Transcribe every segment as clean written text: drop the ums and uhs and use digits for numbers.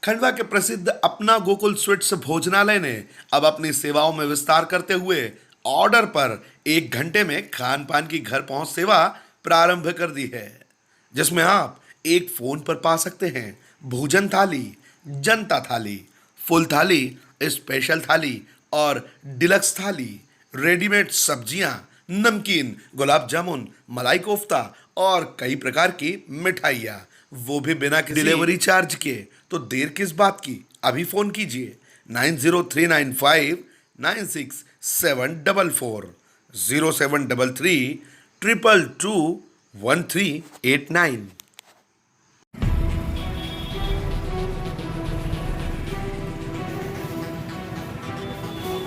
खंडवा के प्रसिद्ध अपना गोकुल स्वीट्स भोजनालय ने अब अपनी सेवाओं में विस्तार करते हुए ऑर्डर पर 1 घंटे में खान पान की घर पहुंच सेवा प्रारंभ कर दी है, जिसमें आप एक फोन पर पा सकते हैं भोजन थाली, जनता थाली, फुल थाली, स्पेशल थाली और डिलक्स थाली, रेडीमेड सब्जियां, नमकीन, गुलाब जामुन, मलाई कोफ्ता और कई प्रकार की मिठाइयाँ, वो भी बिना किसी डिलीवरी चार्ज के। तो देर किस बात की, अभी फोन कीजिए 9039596744, 0733221389।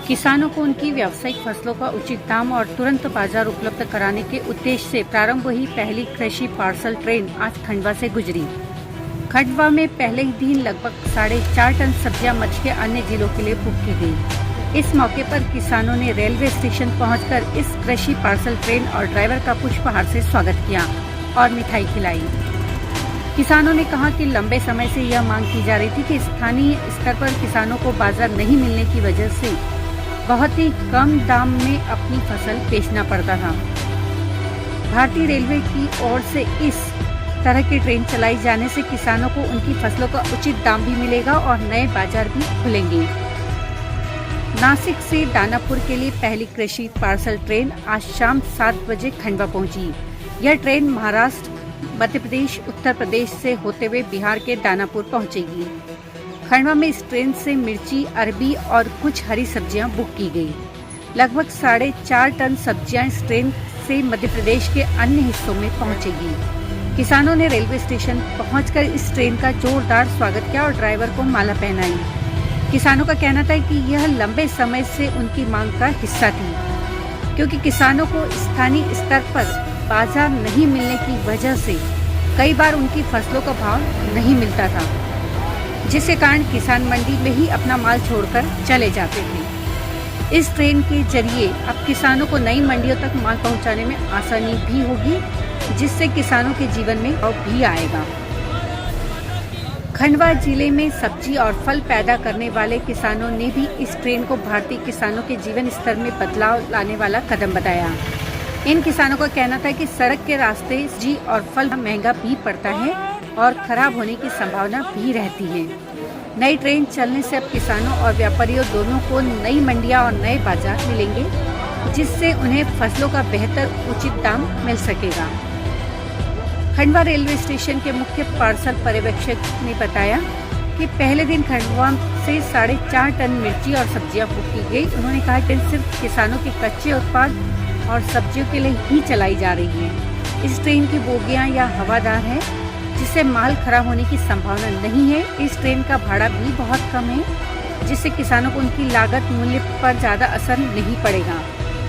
किसानों को उनकी व्यावसायिक फसलों का उचित दाम और तुरंत बाजार उपलब्ध कराने के उद्देश्य से प्रारंभ हुई पहली कृषि पार्सल ट्रेन आज खंडवा से गुजरी। खंडवा में पहले ही दिन लगभग 4.5 टन सब्जियां मछ के अन्य जिलों के लिए बुक की गई। इस मौके पर किसानों ने रेलवे स्टेशन पहुंचकर इस कृषि पार्सल ट्रेन और ड्राइवर का पुष्पहार से स्वागत किया और मिठाई खिलाई। किसानों ने कहा कि लंबे समय से यह मांग की जा रही थी कि स्थानीय स्तर पर किसानों को बाजार नहीं मिलने की वजह से बहुत ही कम दाम में अपनी फसल बेचना पड़ता था। भारतीय रेलवे की ओर से इस तरह की ट्रेन चलाई जाने से किसानों को उनकी फसलों का उचित दाम भी मिलेगा और नए बाजार भी खुलेंगे। नासिक से दानापुर के लिए पहली कृषि पार्सल ट्रेन आज शाम 7 बजे खंडवा पहुंची। यह ट्रेन महाराष्ट्र, मध्य प्रदेश, उत्तर प्रदेश से होते हुए बिहार के दानापुर पहुंचेगी। खंडवा में इस ट्रेन से मिर्ची, अरबी और कुछ हरी सब्जियां बुक की गई। लगभग 4.5 टन सब्जियां इस ट्रेन से मध्य प्रदेश के अन्य हिस्सों में पहुंचेगी। किसानों ने रेलवे स्टेशन पहुंचकर इस ट्रेन का जोरदार स्वागत किया और ड्राइवर को माला पहनाई। किसानों का कहना था कि यह लंबे समय से उनकी मांग का हिस्सा थी, क्योंकि किसानों को स्थानीय स्तर पर बाजार नहीं मिलने की वजह से कई बार उनकी फसलों का भाव नहीं मिलता था, जिसके कारण किसान मंडी में ही अपना माल छोड़कर चले जाते थे। इस ट्रेन के जरिए अब किसानों को नई मंडियों तक माल पहुंचाने में आसानी भी होगी, जिससे किसानों के जीवन में भाव भी आएगा। खंडवा जिले में सब्जी और फल पैदा करने वाले किसानों ने भी इस ट्रेन को भारतीय किसानों के जीवन स्तर में बदलाव लाने वाला कदम बताया। इन किसानों का कहना था कि सड़क के रास्ते सब्जी और फल महंगा भी पड़ता है और खराब होने की संभावना भी रहती है। नई ट्रेन चलने से अब किसानों और व्यापारियों दोनों को नई मंडियां और नए बाजार मिलेंगे, जिससे उन्हें फसलों का बेहतर उचित दाम मिल सकेगा। खंडवा रेलवे स्टेशन के मुख्य पार्सल पर्यवेक्षक ने बताया कि पहले दिन खंडवा से 4.5 टन मिर्ची और सब्जियां बुक की गई। उन्होंने कहा कि सिर्फ किसानों के कच्चे उत्पाद और सब्जियों के लिए ही चलाई जा रही है। इस ट्रेन की बोगियां या हवादार है, जिससे माल खराब होने की संभावना नहीं है। इस ट्रेन का भाड़ा भी बहुत कम है, जिससे किसानों को उनकी लागत मूल्य पर ज़्यादा असर नहीं पड़ेगा।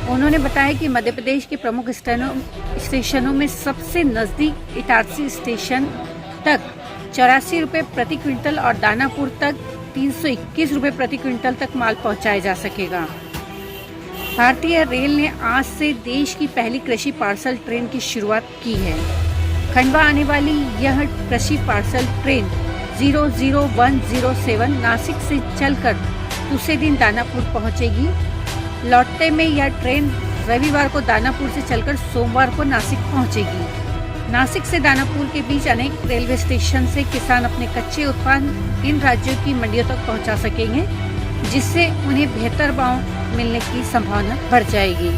उन्होंने बताया कि मध्य प्रदेश के प्रमुख स्टेशनों में सबसे नज़दीक इटारसी स्टेशन तक 84 रुपये प्रति क्विंटल और दानापुर तक 321 रुपये प्रति क्विंटल तक माल पहुंचाया जा सकेगा। भारतीय रेल ने आज से देश की पहली कृषि पार्सल ट्रेन की शुरुआत की है। खंडवा आने वाली यह कृषि पार्सल ट्रेन 00107 नासिक से चलकर दूसरे दिन दानापुर पहुंचेगी। लौटते में यह ट्रेन रविवार को दानापुर से चलकर सोमवार को नासिक पहुंचेगी। नासिक से दानापुर के बीच अनेक रेलवे स्टेशन से किसान अपने कच्चे उत्पाद इन राज्यों की मंडियों तक पहुंचा सकेंगे, जिससे उन्हें बेहतर भाव मिलने की संभावना बढ़ जाएगी।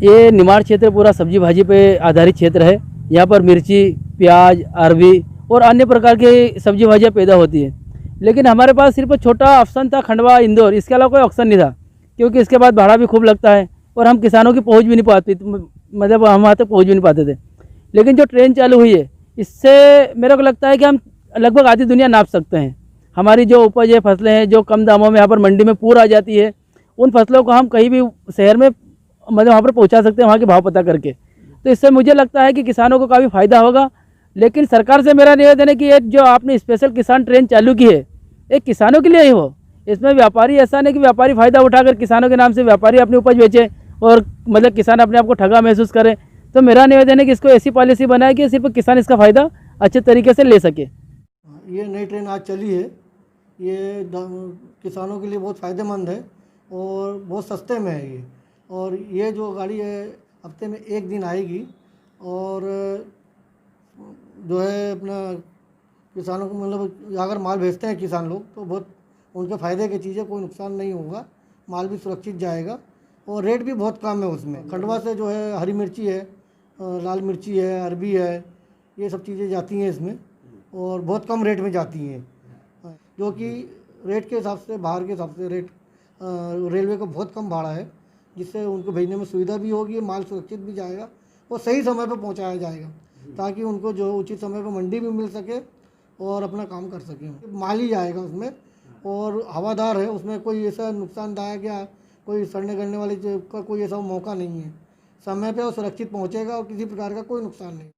ये निमाड़ क्षेत्र पूरा सब्जी भाजी पे आधारित क्षेत्र है। यहाँ पर मिर्ची, प्याज, अरबी और अन्य प्रकार की सब्जी भाजियाँ पैदा होती है। लेकिन हमारे पास सिर्फ छोटा ऑप्शन था खंडवा, इंदौर, इसके अलावा कोई ऑप्शन नहीं था, क्योंकि इसके बाद भाड़ा भी खूब लगता है और हम किसानों की पहुँच भी नहीं पाती, मतलब हम वहाँ तक पहुँच भी नहीं पाते थे। लेकिन जो ट्रेन चालू हुई है, इससे मेरे को लगता है कि हम लगभग आधी दुनिया नाप सकते हैं। हमारी जो उपज है, फसलें हैं, जो कम दामों में यहाँ पर मंडी में पूरा आ जाती है, उन फसलों को हम कहीं भी शहर में मतलब वहाँ पर पहुँचा सकते हैं, वहाँ के भाव पता करके। तो इससे मुझे लगता है कि किसानों को काफ़ी फ़ायदा होगा। लेकिन सरकार से मेरा निवेदन है कि ये जो आपने स्पेशल किसान ट्रेन चालू की है, एक किसानों के लिए ही हो। इसमें व्यापारी ऐसा नहीं कि व्यापारी फ़ायदा उठाकर किसानों के नाम से व्यापारी अपनी उपज बेचे और मतलब किसान अपने आप को ठगा महसूस करे। तो मेरा निवेदन है कि इसको ऐसी पॉलिसी बनाए कि सिर्फ किसान इसका फ़ायदा अच्छे तरीके से ले सके। ये नई ट्रेन आज चली है, ये किसानों के लिए बहुत फ़ायदेमंद है और बहुत सस्ते में है ये। और ये जो गाड़ी है हफ्ते में एक दिन आएगी और जो है अपना किसानों को मतलब अगर माल भेजते हैं किसान लोग तो बहुत उनके फ़ायदे की चीज़ है, कोई नुकसान नहीं होगा, माल भी सुरक्षित जाएगा और रेट भी बहुत कम है उसमें। खंडवा से जो है हरी मिर्ची है, लाल मिर्ची है, अरबी है, ये सब चीज़ें जाती हैं इसमें और बहुत कम रेट में जाती हैं, जो कि रेट के हिसाब से बाहर के हिसाब से रेट रेलवे का बहुत कम भाड़ा है, जिससे उनको भेजने में सुविधा भी होगी, माल सुरक्षित भी जाएगा और सही समय पर पहुंचाया जाएगा ताकि उनको जो उचित समय पर मंडी भी मिल सके और अपना काम कर सकें। माल ही जाएगा उसमें और हवादार है, उसमें कोई ऐसा नुकसानदायक या कोई सड़ने गलने वाली का कोई ऐसा मौका नहीं है। समय पे और सुरक्षित पहुंचेगा और किसी प्रकार का कोई नुकसान नहीं।